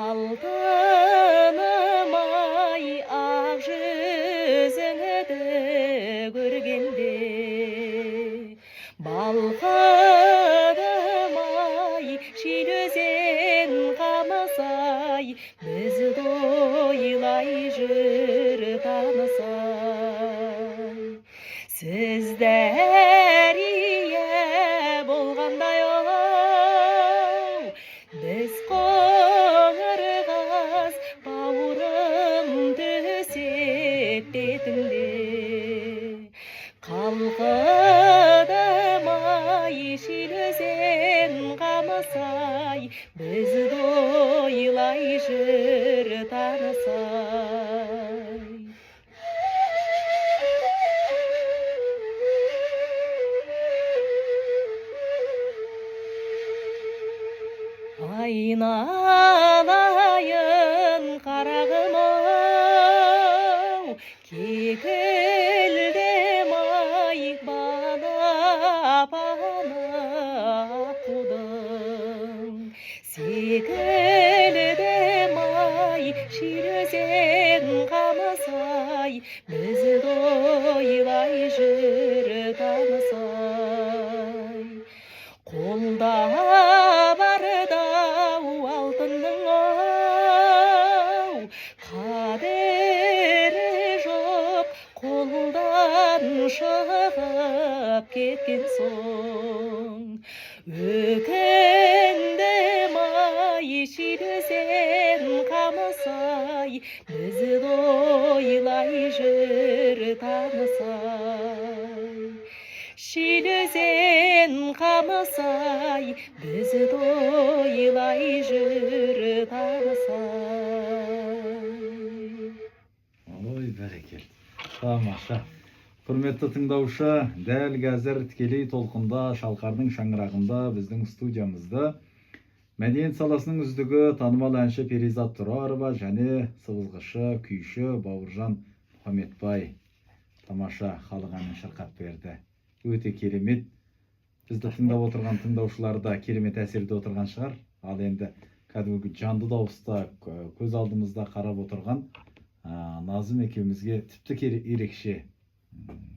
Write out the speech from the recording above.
алтыным ай ақ жүзіңді көргенде балқыдым ай шел өзен қамысай бізді ойлай жүр танысай сіз дәрия болғандай оу біз қоңыр қаз бауырым төсек бетіңде қалқыдым ай шел өзен қамысай бізді ойлай жүр танысай айналайын қарағым ау кекілдем ай балапаны аққудың секілдем ай шел өзен қамысай бізді ойлай жүр танысай қолда бардау алтынның оу қадірі жоқ қолдан шығып кеткен соң өкіндім ай шел өзен қамысай бізді ойлай жүр танысай шел өзен қамысай бізді ойлай жүр танысай. Ой, бәрекелді. Тамаша. Құрметті тыңдаушы, дәл қазір тікелей толқында шалқардың шаңырағында біздің студиямызда мәдениет саласының үздігі танымал әнші Перизат Тұрарова және сыбызғышы, күйші Бауыржан Мұхамедбай тамаша халық әнін шырқап берді. Өте керемет. Бізді тыңдап отырған тыңдаушыларда керемет әсерде отырған шығар. Ал енді кәдімгі жанды дауыста көз алдымызда қарап отырған Назым екеумізге тіпті ерекше